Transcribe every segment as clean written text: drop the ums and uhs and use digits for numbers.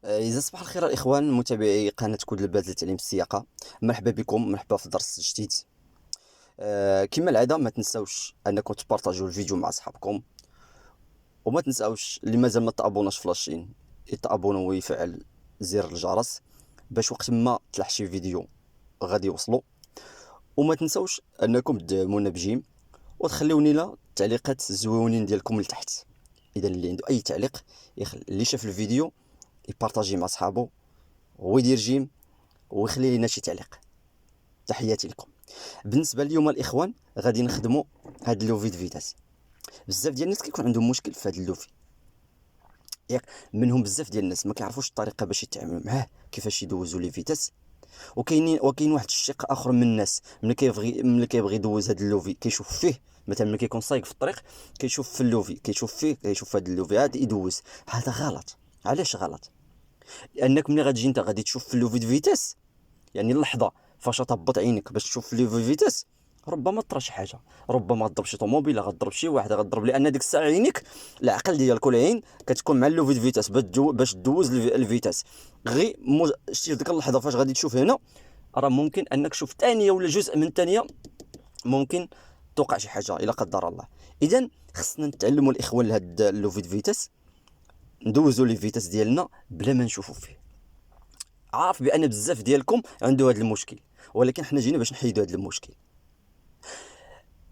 إذا صباح الخير الإخوان متابعي قناة كود الباز لتعليم السياقة. مرحبا بكم، مرحبا في درس جديد. كما العادة ما تنساوش أنكم تبارطاجوا الفيديو مع أصحابكم، وما تنساوش اللي مازال ما تابوناش في لاشين يتابونوا ويفعل زر الجرس باش وقت ما تلح شي فيديو غادي يوصلوا. وما تنساوش أنكم تدعمونا بجيم وتخليوني لا التعليقات الزويونين ديالكم لتحت. إذا اللي عنده أي تعليق اللي شاف الفيديو يبارطاجي مع صحابه ويدير جيم ويخلي لنا شي تعليق. تحياتي لكم. بالنسبه اليوم الاخوان غادي نخدموا هاد اللوفي د فيتاس. بزاف ديال الناس كيكون عندهم مشكل في هاد اللوفي، ياك منهم بزاف ديال الناس ما كيعرفوش الطريقه باش يتعاملوا معاه، كيفاش يدوزوا لي فيتاس. وكاين واحد الشق اخر من الناس ملي كيبغي يدوز هاد اللوفي كيشوف فيه، مثلا ملي كيكون سايق في الطريق كيشوف في اللوفي، كيشوف هاد اللوفي هاد يدوز. هذا غلط. علاش غلط؟ لانك ملي غتجي انت غادي تشوف في اللوفي د فيتاس، يعني اللحظه فاش تهبط عينك باش تشوف لي فيتاس ربما طرا شي حاجه، ربما تضرب شي طوموبيله، غتضرب شي واحد، غتضرب، لان ديك الساعه عينيك العقل ديالك والعين كتكون مع اللوفي فيتاس باش دوز الفيتاس. غير شتي ديك اللحظه فاش غادي تشوف هنا راه ممكن انك تشوف ثانيه ولا جزء من ثانيه، ممكن توقع شي حاجه الا قدر الله. اذا خصنا نتعلموا الاخوان لهاد اللوفي فيتاس، ندوزوا لي فيتاس ديالنا بلا ما نشوفوا فيه. عارف بان بزاف ديالكم عنده هذا المشكل، ولكن حنا جينا باش نحيدوا هذا المشكل.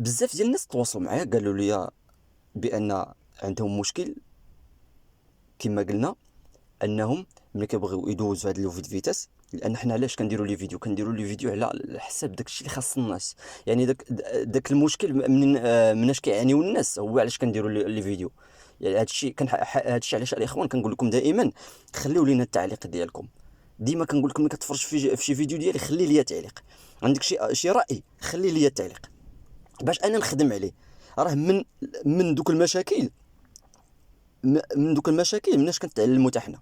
بزاف ديال الناس تواصلوا معايا قالوا لي بان عندهم مشكل كما قلنا، انهم ملي كيبغيو يدوزوا هذا اللوفي فيتاس، لان حنا علاش كنديروا لي فيديو على حساب داكشي اللي خاص الناس. يعني داك المشكل مناش كيعانيو الناس هو علاش كنديروا لي فيديو. يعني هادشي علاش الاخوان كنقول لكم دائما خليو لينا التعليق ديالكم. ديما كنقول لكم ملي كتفرج في شي فيديو ديالي خلي لي تعليق، عندك شي راي خلي لي التعليق باش انا نخدم عليه. راه من دوك المشاكل مناش كنتعلموا حتى حنا.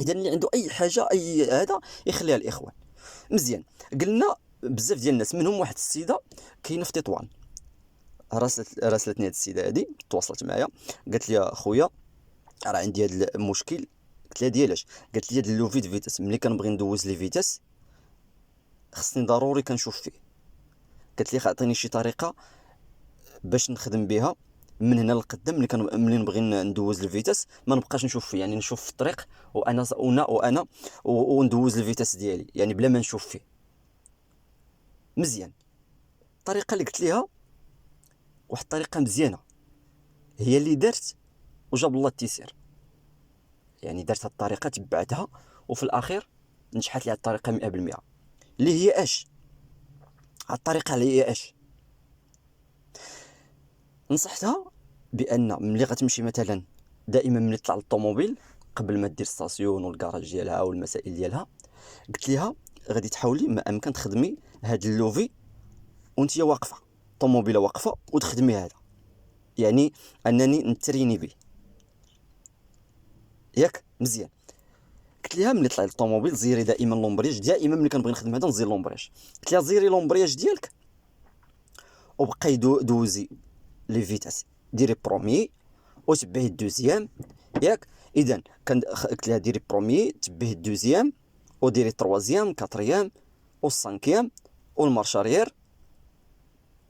اذا اللي عنده اي حاجه اي هذا يخليها الاخوان. مزيان. قلنا بزاف ديال الناس منهم واحد السيده كاينه في تطوان، راسلتني هاد السيده هادي، تواصلت معايا قالت لي اخويا راه عندي هاد المشكل. قلت لها ديالاش؟ قالت لي هاد اللوفي فيتاس ملي كنبغي ندوز لي فيتاس خصني ضروري كنشوف فيه. قالت لي عطيني شي طريقه باش نخدم بها من هنا للقدام ملي نبغي ندوز الفيتاس ما نبقاش نشوف فيه، يعني نشوف في الطريق وانا وندوز الفيتاس ديالي يعني بلا ما نشوف فيه. مزيان. الطريقه اللي قلت ليها واحد الطريقه مزيانه هي اللي درت وجاب الله التيسير. يعني درت هاد الطريقه تبعتها وفي الاخير نجحت لي هاد الطريقه 100%. اللي هي اش؟ هاد الطريقه اللي هي اش؟ نصحتها بان ملي غتمشي مثلا دائما ملي تطلع للطوموبيل قبل ما دير ستاسيون والكراج ديالها والمسائل ديالها، قلت ليها غادي تحاولي ما امكن تخدمي هاد اللوفي وانت واقفه، الطوموبيله واقفه وتخدمي هذا، يعني انني نتريني به. ياك مزيان. قلت ليها ملي طلعي للطوموبيل زيري دائما لومبرياج، دائما ملي كنبغي نخدم هذا نزير لومبرياج. قلت ليها زيري لومبرياج ديالك وبقاي دوزي لي فيتاس، ديري بروميي وتبعي الدوزيام. ياك اذا قلت لها ديري بروميي تبعي الدوزيام وديري تروازيام كاتريام والسانكيام والمارشاريير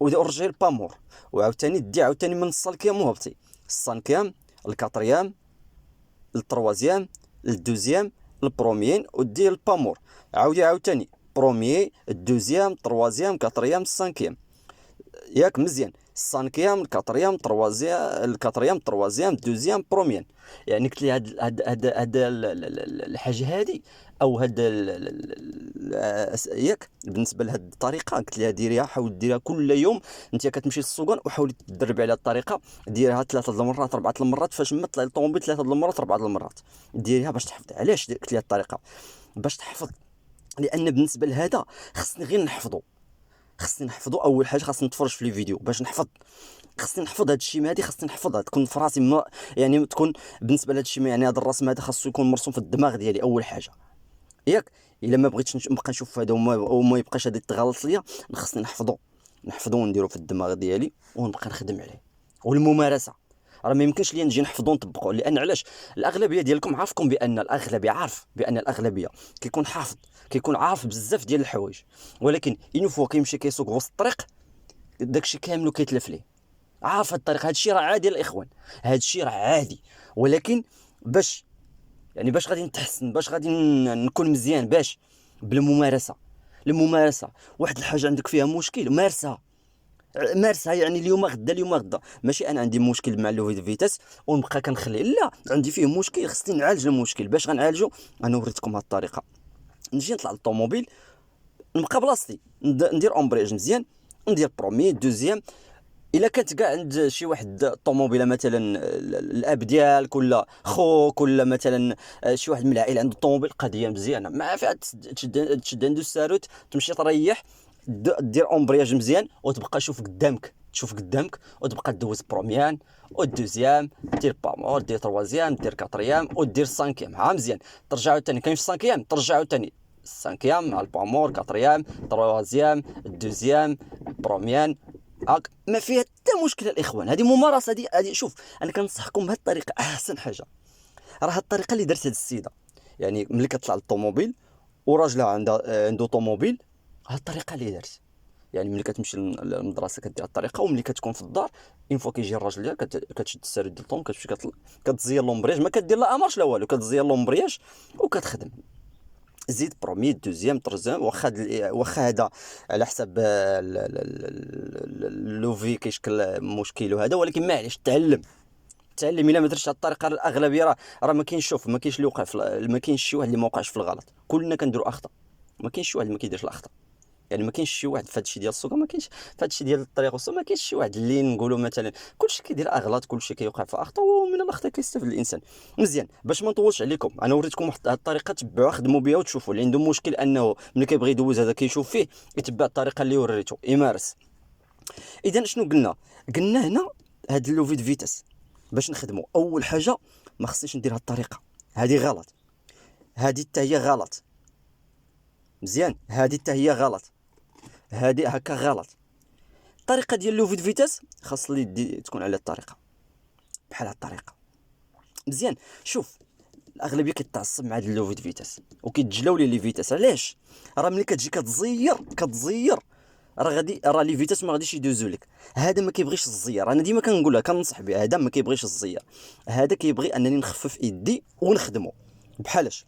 ورجعي البامور، وعاوتاني دي عاوتاني من السانكيام وهبطي السانكيام الكاتريام التروازيام الدوزيام البروميين ودي البامور، عاودي عاوتاني بروميي الدوزيام تروازيام كاتريام السانكيام. ياك مزيان. السانكيام الكاتريام تروازيام دوزيام بروميان. يعني قلت لي هاد الحاجه هادي او ياك بالنسبه لهاد الطريقه قلت لها ديريها، حاول ديريها كل يوم. انت كتمشي للسوق وحاولي تدربي على الطريقه، ديريها 3 المرات 4 المرات، فاش ما طلع الطوموبيل 3 المرات 4 المرات ديريها باش تحفظ. علاش قلت لها الطريقه؟ باش تحفظ. لان بالنسبه لهذا خصني غير نحفظو اول حاجه خاصني نتفرج في لي فيديو باش نحفظ. خاصني نحفظ هاد الشيء هادي، خاصني نحفظها تكون في راسي يعني تكون بالنسبه لهاد الشيء، يعني هذا الرسم هذا خاصو يكون مرسوم في الدماغ ديالي اول حاجه. ياك الا ما بغيتش نبقى نشوف هذا وما يبقاش هذا يتغلط ليا، خاصني نحفظو ونديرو في الدماغ ديالي ونبقى نخدم عليه. والممارسه راه ما يمكنش ليا نجي نحفظو ونطبقو، لان علاش؟ الاغلبيه ديالكم عارفكم بان الاغلبيه عارف بان الاغلبيه كيكون حافظ، كيكون عارف بزاف ديال الحوايج، ولكن اين فوا كيمشي كيسوق وسط الطريق داكشي كامل كيتلف ليه. عارف هاد الطريق، هاد الشيء راه عادي الاخوان، هاد الشيء راه عادي، ولكن باش باش غادي نتحسن، باش غادي نكون مزيان، باش بالممارسه. الممارسه واحد الحاجه عندك فيها مشكل مارسها، مارسها، يعني اليوم غدا اليوم غدا. ماشي انا عندي مشكل مع لو فيتاس ونبقى كنخليه، لا، عندي فيه مشكل خصني نعالج المشكل. باش غنعالجو؟ انا وريتكم هاد الطريقه. نجي نطلع للطوموبيل، نبقى بلاصتي، ندير امبرياج مزيان، ندير برومي دوزيام. الا كانت كاع عند شي واحد الطوموبيله مثلا الاب ديالك ولا خوك ولا مثلا شي واحد من العائله عنده الطوموبيل، قضيه مزيانه، ما فيها تشد عنده الساروت، تمشي تريح، دير امبرياج مزيان وتبقى تشوف قدامك وتبقى دوز بروميان ودوزيام، دير بامور، دير تروازيام، دير كاتريام ودير سانكيام. ها مزيان، ترجعوا ثاني كاين في السانكيام، ترجعوا ثاني السانكيام مع البامور، كاتريام، تروازيام، دوزيام، بروميان. هاك ما فيها حتى مشكل الاخوان. هذه ممارسه، هذه شوف، انا كنصحكم بهذه الطريقه، احسن حاجه راه هذه الطريقه اللي درت هذه السيده. يعني ملي كتطلع للطوموبيل وراجلها عنده طوموبيل، هذه الطريقه اللي درت. يعني ملي كتمشي للمدرسه كدير الطريقه، وملي كتكون في الدار اون فوا كيجي الراجل ديالك كتشد الساري ديال الطوم، كتمشي كتزير لومبرياج، ما كدير لا امارش لا والو، كتزير لومبرياج وكتخدم. زيد برومي دوزيام تروزيام، واخا هذا على حساب لوفي كيشكل مشكل وهذا، ولكن معليش تعلم. الا ما درتش هاد الطريقه، الاغلبيه راه ما كاينش، شوف، ما كاينش اللي وقع ما كاينش شي واحد اللي ما وقعش في الغلط، كلنا كنديروا اخطاء، ما كاينش شي واحد ما كيديرش الاخطاء. يعني ما كاينش شي واحد في هادشي ديال السوق، ما كاينش في هادشي ديال الطريق والسوق، ما كاينش شي واحد اللي نقولوا مثلا كلشي كيدير اغلاط، كلشي كيوقع في اخطاء، ومن الاخطاء كيستافد الانسان. مزيان، باش ما نطولش عليكم، انا وريتكم واحد الطريقه، تبعوها خدموا بها وتشوفوا. اللي عنده مشكل انه ملي كيبغي يدوز هذا كيشوف فيه، يتبع الطريقه اللي وريته، يمارس. اذا شنو قلنا هنا؟ هاد لوفيد فيتاس باش نخدمه، اول حاجه ما خصنيش ندير هاد الطريقه، هذه غلط، هذه حتى هي غلط. مزيان، هذه حتى هي غلط، هذه هكا غلط. الطريقه ديال لوفيد فيتاس خاص لي تكون على الطريقه، بحال هاد الطريقه. مزيان، شوف، الاغلبيه كتعصب مع هاد لوفيد فيتاس وكيتجلاو لي فيتاس. علاش؟ راه ملي كتجي كتزير راه لي فيتاس ما غاديش يدوزو لك. هذا ما كيبغيش الزير، انا ديما كنقولها كنصح بها، هذا ما كيبغيش الزير، هذا كيبغي انني نخفف يدي ونخدمه. بحالاش؟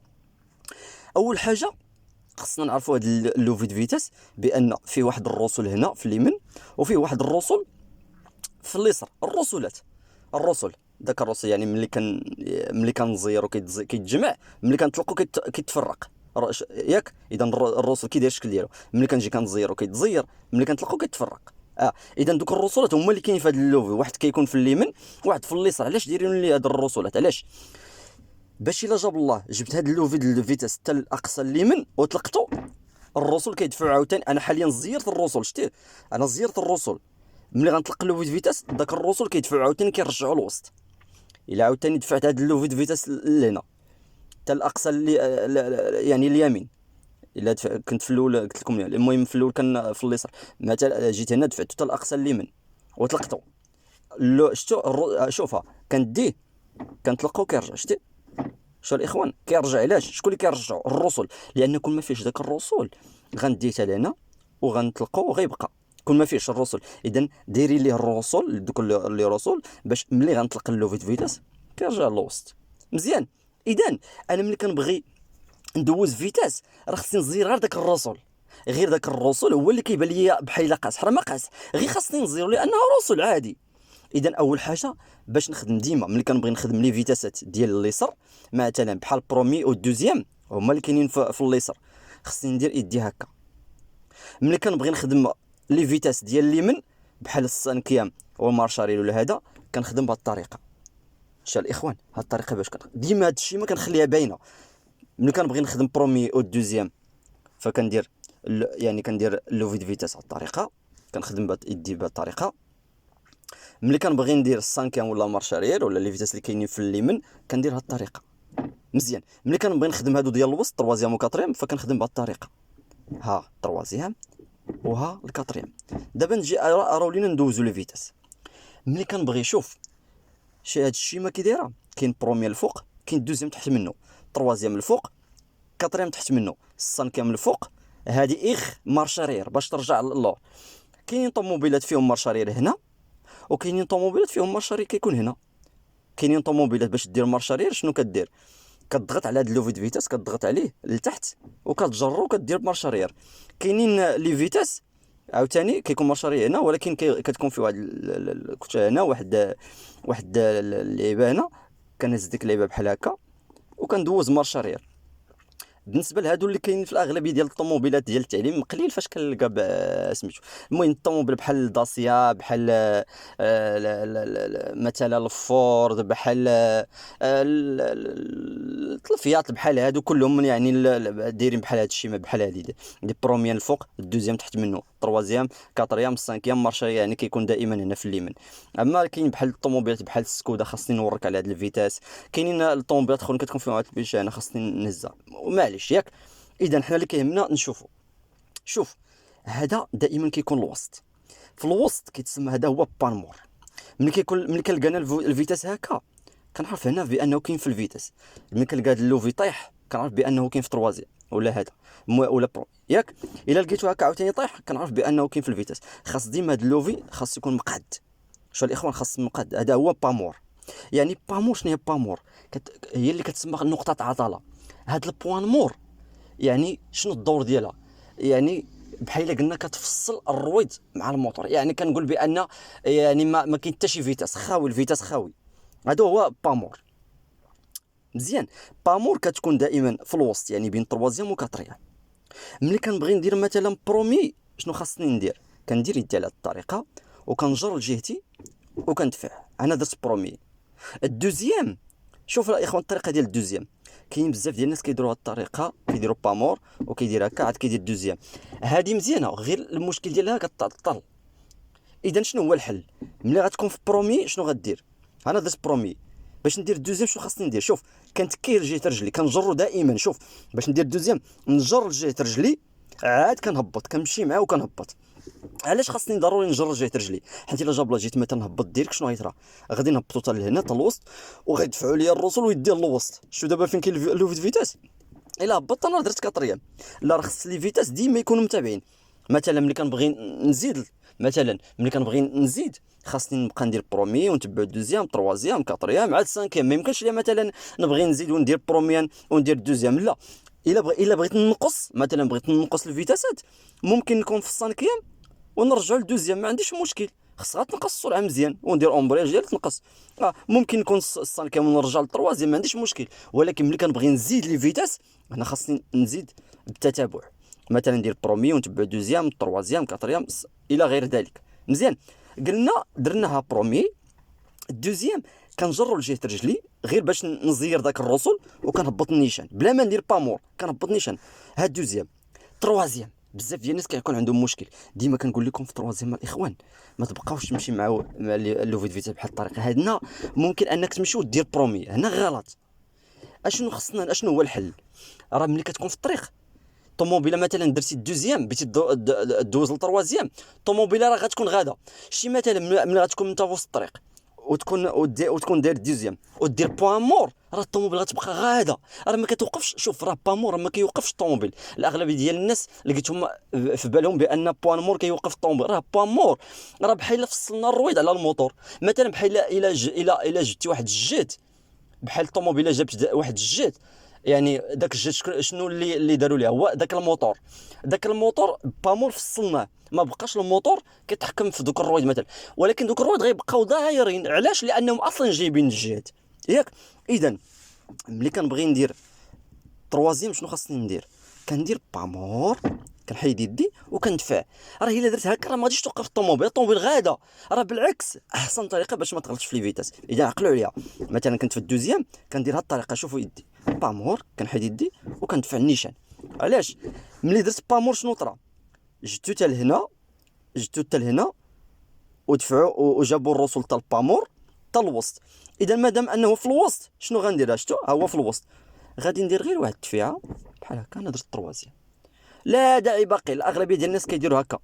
اول حاجه خصنا نعرفوا هاد اللوفيد فيتاس بان فيه واحد الرسول هنا في اليمين، وفيه واحد الرسول في اليسار. الرسل داك الرسل، يعني ملي كنزيرو كيتجمع، ملي كنطلقو كيتفرق، ياك؟ اذا الرسل كيداير الشكل ديالو، ملي كنجي كنزيرو كيتزير، ملي كنطلقو كيتفرق. اذا دوك الرسولات هما اللي كاينين في هذا اللوفي، واحد كيكون في اليمين واحد في اليسار. علاش دايرين لي هاد الرسولات؟ علاش؟ باش الا جاب الله جبت هاد اللوفي ديال الفيتاس حتى الاقصى اليمين وطلقتو، الرسل كيدفعوا عاوتاني. انا حاليا زيرت الرسل، شتي، انا زيرت الرسل، ملي غنطلق اللوفي فيتاس داك الرسل كيدفعوا عاوتاني كيرجعوا الوسط. الا عاوتاني دفعت هاد اللوفي فيتاس لهنا حتى الاقصى اللي يعني اليمين، الا كنت في الاول قلت لكم، المهم في الاول كان في اليسار، مثلا جيت هنا دفعت حتى الاقصى اليمين وطلقتو، شوفها كنديه كنطلقو كيرجع، شتي؟ شو الاخوان كيرجع. علاش؟ شكون اللي كيرجعوا؟ الرسل، لان كل ما فيش داك الرسل غندي حتى لهنا وغنطلقو وغيبقى. كل ما فيش الرسل، اذا ديري ليه الرسل، دوك اللي رسل، باش ملي غنطلق اللوفيت فيتاس كيرجع للوسط. مزيان، اذا انا ملي كنبغي ندوز فيتاس راه خصني نزير غير داك الرسل، غير داك الرسل هو اللي كيبان ليا بحال قاص، راه ما قاص، غير خاصني نزيرو لانه رسل عادي. اذا اول حاجه باش نخدم ديما، ملي كنبغي نخدم لي فيتاسات ديال اليسار مثلا بحال برومي او دوزيام هما اللي كاينين في اليسار، خصني ندير يدي هكا. ملي كنبغي نخدم لي فيتاس ديال اليمين بحال السانكيام والمارشاريل ولا هذا، كنخدم بهذه الطريقه. شا الاخوان، هاد الطريقه باش ديما هاد الشيء ما كنخليها باينه. ملي كنبغي نخدم برومي او دوزيام فكندير يعني كندير لوفيد فيتاس على الطريقه، كنخدم يدي بهذه الطريقه. ملي كنبغي ندير السانكيام ولا مارشاريال ولا لي فيتاس اللي كاينين في اليمين كندير هاد الطريقه. مزيان، ملي كنبغي نخدم هادو ديال الوسط تروازيام وكاتريام فكنخدم بهاد الطريقه، ها تروازيام وها الكاتريام. دابا نجي ولينا ندوزو لي فيتاس. ملي كنبغي، شوف، هاد الشيما كي دايره، كاين بروميير الفوق، كاين دوزيام تحت منه، تروازيام الفوق، كاتريام تحت منه، السانكيام الفوق. هادي مارشارير باش ترجع للور. كاينين طوموبيلات فيهم مارشارير هنا، وكاينين طوموبيلات فيهم مارشارير كيكون هنا. كاينين طوموبيلات باش دير مارشارير شنو كدير؟ كتضغط على هاد لوفي دو فيتاس، كتضغط عليه لتحت وكتجرو وكدير مارشارير. كاينين لي فيتاس عاوتاني كيكون مارشارير هنا، ولكن كتكون فيه واحد كنت هنا واحد اللعيبه هنا، كنهز ديك اللعيبه بحال هكا وكندوز مارشارير. بالنسبه لهادو اللي كاينين في الاغلبيه ديال الطوموبيلات ديال التعليم، قليل فاش كنلقى سميتو. المهم الطوموبيل بحال داسيا، بحال مثلا الفورد، بحال الفيات، بحال هادو كلهم يعني دايرين بحال هادشي، ما بحال هادي دي بروميير الفوق، الدوزيام تحت منه، تروازيام، كاتريام، سانكيام مارشا، يعني كيكون دائما هنا في اليمين. اما كاين بحال الطوموبيلات بحال السكودا، خاصني نورك على هاد الفيتاس. كاينين الطوموبيلات اخرين كتكون فيهم واحد البيش، انا خاصني نهزها ومعليش ياك. اذا حنا اللي كيهمنا نشوفوا. شوف، هذا دائما كيكون الوسط. في الوسط كيتسمى هذا هو بانمور. ملي كنلقانا الفيتاس هكا، كنعرف هنا بانه كاين في الفيتاس. ملي كنلقى هذا اللوفي طايح، كنعرف بانه كاين في تروازيام ولا هذا ولا برو ياك. الا لقيتو هكا عاوتاني طايح، كنعرف بانه كاين في الفيتاس. خاص ديما هذا اللوفي خاص يكون مقاد. شوف الاخوان، خاص مقاد. هذا هو بامور. يعني بامور، شنو هي بامور؟ هي اللي كتسمى نقطه عضله. هاد البوان مور يعني شنو الدور ديالها؟ يعني بحال الا قلنا كتفصل الرويد مع الموتور. يعني كنقول بان يعني ما كاين حتى شي فيتاس، خاوي الفيتاس خاوي. هذا هو بامور. مزيان. بامور كتكون دائما في الوسط، يعني بين تروازيام وكاتريام. ملي كنبغي ندير مثلا برومي، شنو خاصني ندير؟ كندير يدي على هاد الطريقه وكنجر لجهتي وكندفع. انا درت برومي. الدوزيام، شوف الاخوان الطريقه ديال الدوزيام، كاين بزاف ديال الناس كيديروها الطريقه، كيديروا بامور وكيدير هكا عاد كيدير الدوزيام. هذه مزيانه، غير المشكل ديالها كتعطل. اذا شنو هو الحل؟ ملي غتكون في برومي شنو غدير؟ انا درت برومي، باش ندير الدوزيام شنو خاصني ندير؟ شوف، كنتكير جهه رجلي، كنجرو دائما. شوف، باش ندير الدوزيام نجر جهه رجلي، عاد كنهبط، كنمشي معاه وكنهبط. علاش خاصني ضروري نجر جهه رجلي؟ حيت الا جاب لا جيت مثلا نهبط ديريكت، شنو غيطرا؟ غادي نهبطو حتى لهنا حتى الوسط، وغيدفعوا ليا الرسل ويدير الوسط. شوف دابا فين كاين لو فيتاس. الا هبطت انا درت كاتريام، لا راه خص لي فيتاس ديما يكونوا متابعين. مثلا ملي كنبغي نزيد، خاصني نبقى ندير برومي ونتبع دوزيام، تروازيام، كاتريام، عاد سانكيام. ما يمكنش ليا مثلا نبغي نزيد وندير بروميان وندير دوزيام، لا. الا بغيت ننقص، مثلا بغيت ننقص الفيتاسات، ممكن نكون في السانكيام ونرجعوا للدوزيام، ما عنديش مشكل. خص غير تنقص السرعه مزيان وندير امبرياج ديال تنقص. ممكن نكون السانكيام ونرجع للتروازيام، ما عنديش مشكل. ولكن ملي كنبغي نزيد لي فيتاس، انا خاصني نزيد بالتتابع. مثلا ندير برومي ونتبع دوزيام، تروازيام، كاتريام الى غير ذلك. مزيان. قلنا درناها برومي. الدوزيام كنجرو لجهه رجلي غير باش نزير داك الرسل، وكنهبط النيشان بلا ما ندير بامور، كنهبط نيشان. هاد دوزيام. تروازيام، بزاف ديال الناس كيكون عندهم مشكل. ديما كنقول لكم في تروازيام الاخوان، ما تبقاوش تمشي مع لو فيتاس بحال الطريقه هادنا. ممكن انك تمشي ودير برومي، هنا غلط. اشنو هو الحل؟ راه ملي كتكون في الطريق، طوموبيله مثلا درتي الدوزيام بغيتي دوز للتروازيام، طوموبيله راه غتكون غاده. شي مثلا ملي غتكون انت في وسط الطريق وتكون داير الدوزيام ودير بوان مور، راه الطوموبيل غتبقى غاده، راه ما كتوقفش. شوف، راه بوان مور ما كيوقفش الطوموبيل. الاغلبيه ديال الناس لقيتهم في بالهم بان بوان مور كيوقف الطوموبيل. راه بوان مور راه بحال فصلنا الرويد على الموتور. مثلا بحال الا جبتي واحد الجيت، بحال الطوموبيله جابت واحد الجيت، يعني داك الجيت شنو اللي داروا ليه؟ هو داك الموتور بامور فصلناه، ما بقاش الموتور كيتحكم في دوك الرويد مثلا. ولكن دوك الرويد غيبقاو دايرين. علاش؟ لانهم اصلا جايبين الجهات ياك. اذا ملي كنبغي ندير تروازيام شنو خاصني ندير؟ كندير بامور، كنحيد يدي وكندفع. راه الا درت هكا راه ما غاديش توقف الطوموبيل غاده. راه بالعكس احسن طريقه باش ما تغلطش في لي فيتاس. اذا عقلوا عليها، مثلا كنت في الدوزيام كندير هاد الطريقه. شوفوا يدي بامور، كنحيد يدي وكندفع النيشان. علاش؟ ملي درت بامور شنو طرا؟ جبتو حتى لهنا ودفعوا وجابوا الرسول تاع البامور حتى الوسط. اذا مادام انه في الوسط، شنو غندير؟ شفتوا ها هو في الوسط، غادي ندير غير واحد التفيعه بحال هكا. انا درت التروازيام، لا داعي باقي. الاغلبيه ديال الناس كيديروا هكا،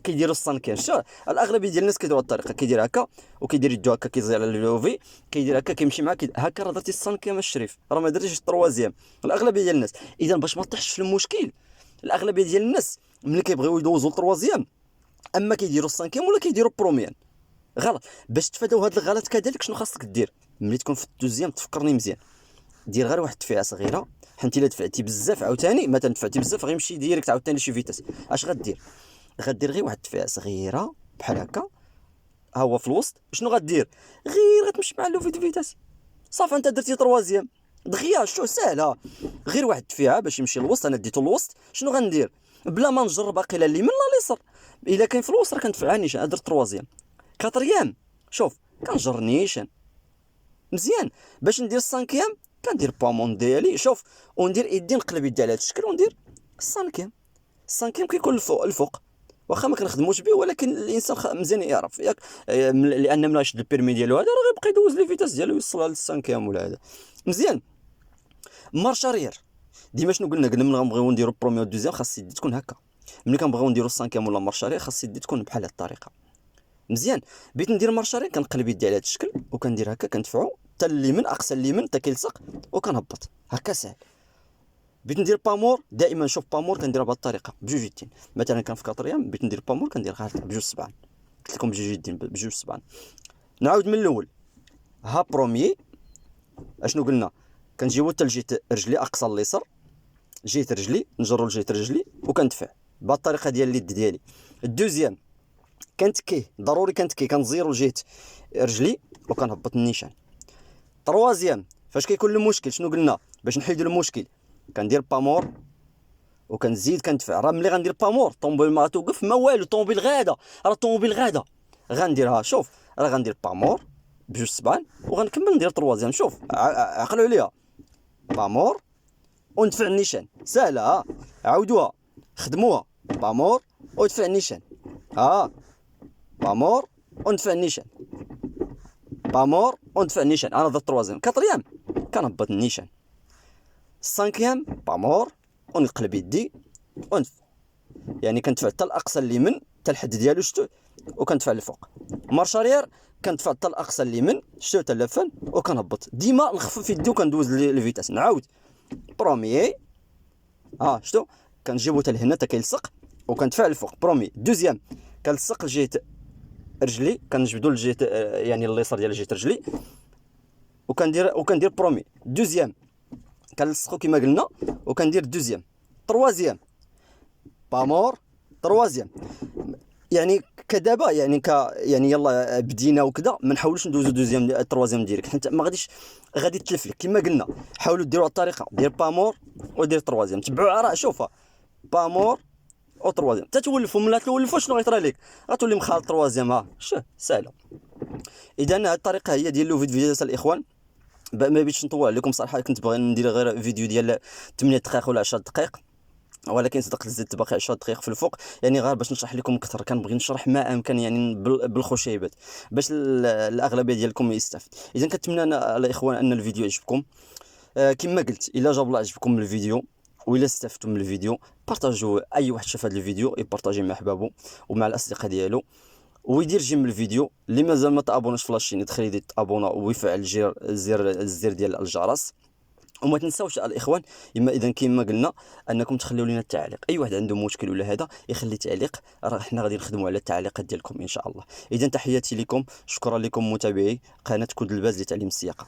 كيديروا السانكيام. شتو الاغلبيه ديال الناس كيديروا الطريقه، كيدير هكا وكيدير يدو هكا كيزير على اللوفي، كيدير هكا كيمشي معاه هكا، راه درتي السانكيام الشريف، راه ما درتيش التروازيام. الاغلبيه ديال الناس، اذا باش ما طيحش في المشكل، الاغلبيه ديال الناس ملي كيبغيو يدوزوا التروازيام اما كيديروا السانكيام ولا كيديروا البروميان. غلط. باش تفاداو هاد الغلط كذلك شنو خاصك دير ملي تكون في الدوزيام؟ تفكرني مزيان، دير غير واحد التفعه صغيره، حيت الا دفعتي بزاف عاوتاني مثلا دفعتي بزاف غيمشي ديريكت عاوتاني شي فيتاس. اش غدير؟ غدير غير واحد التفعه صغيره بحال هكا، ها هو في الوسط. شنو غدير؟ غير غتمشي مع لو فيتاس صافي، انت درتي تروازيام دغيا. شو ساهله، غير واحد التفعه باش يمشي الوسط. انا ديتو الوسط، شنو غندير بلا ما نجرب باقي لا اليمين لا اليسار؟ الا كاين في الوسط راه كندفعها نيشان، درت تروازيام. كاتريام شوف كنجر نيشان مزيان. باش ندير السانكيام كندير بامون ديالي شوف، وندير يدي نقلب يدي على هذا الشكل وندير السانكيام. السانكيام كيكون الفوق واخا ما كنخدموش به، ولكن الانسان مزيان يعرف ياك، لان ملي يشد البيرمي ديالو هذا راه غيبقى يدوز لي فيتاس ديالو يوصلها للسانكيام ولا هذا مزيان. مارشارير ديما شنو قلنا ملي غنبغيو نديرو البروميير والدوزيام خاص يدي تكون هكا، ملي كنبغيو نديرو السانكيام ولا مارشارير خاص يدي تكون بحال هاد الطريقه مزيان. بغيت ندير مارشارير كنقلب يدي على هذا الشكل وكندير هكا، كندفعو حتى اليمين اقصى اليمين حتى كيلصق وكنهبط هكا ساهل. بغيت ندير بامور دائما شوف بامور كنديرها بهذه الطريقه بجوج يدين. مثلا كان في كاتريام بغيت ندير بامور كنديرها بجوج صبعان، قلت لكم بجوج يدين بجوج صبعان. نعاود من الاول، ها بروميي اشنو قلنا؟ كنجيبو حتى لجهه رجلي اقصى اليسار، جهه رجلي نجرو لجهه رجلي وكندفع بهذه الطريقه ديال اليد ديالي. الدوزيام كنتكيه ضروري كنتكي كنزيرو جهه رجلي وكنهبط النيشان. تروازيام فاش كيكون المشكل شنو قلنا؟ باش نحيدو المشكل كندير بامور وكنزيد كندفع. راه ملي غندير بامور الطوموبيل ما غتوقف ما والو، الطوموبيل غاده، راه الطوموبيل غاده. غنديرها شوف، راه غندير بامور بجوج صبعان وغنكمل ندير تروازيام. شوف عقلوا عليها، بامور وندفع النيشان ساهله. عاودوها خدموها، بامور ودفع النيشان، بامور وندفع النيشان، بامور وندفع النيشان. انا درت تروازيام. كاتريام كنهبط النيشان. السانكيام بامور ونقلب يدي وندفع، يعني كندفع حتى الاقصى اليمين حتى الحد ديالو شتو وكندفع للفوق. مارشارير كندفع حتى الاقصى اليمين شتو حتى لفن وكنهبط. ديما نخفف يدي وكندوز الفيتاس. نعاود بروميي شتو كنجيبو حتى لهنا حتى كيلصق وكندفع للفوق. برومي. دوزيام كنلصق لجهه رجلي، كنجبدو لجهه يعني اليسار ديال جهه رجلي وكندير برومي. دوزيام كنلصقو كما قلنا وكندير دوزيام. تروازيام بامور تروازيام. يعني كدابا يعني يعني يلا بدينا وكذا ما نحاولوش ندوزو دوزيام التروازيام ديريكت، حيت ما غادي تلف لك كما قلنا. حاولوا ديروا الطريقه دير بامور ودير تروازيام، تبعوا راه شوفها بامور او تروازيام تتولفوا. ملي تولفوا شنو غيطرى لك؟ غتولي مخالط تروازيام. شوف سهله. اذا هذه الطريقه هي ديال لو فيديو الاخوان. ما بغيتش نطول عليكم صراحه، كنت باغي ندير غير فيديو ديال 8 دقائق ولا 10 دقائق، ولكن صدقت زدت باقي 10 دقائق في الفوق، يعني غير باش نشرح لكم اكثر. كنبغي نشرح ما امكن يعني بالخشيبات باش الاغلبيه ديالكم يستافد. اذا كنتمنى الاخوان ان الفيديو يعجبكم. كما قلت الا جاب الله عجبكم الفيديو وإلا استفدتم من الفيديو بارطاجوا. اي واحد شاف هذا الفيديو يبارطاجي مع احبابه ومع الاصدقاء ديالو ويدير جيم الفيديو. اللي مازال ما تابوناش في لاشين يدخل يدير تابونا ويفعل الزر ديال الجرس. وما تنساوش الاخوان اذا كما قلنا انكم تخليوا لنا التعليق. اي واحد عنده مشكل ولا هذا يخلي تعليق، راه حنا غادي نخدموا على التعليقات ديالكم ان شاء الله. اذا تحياتي لكم، شكرا لكم متابعي قناه كود الباز لتعليم السياقه.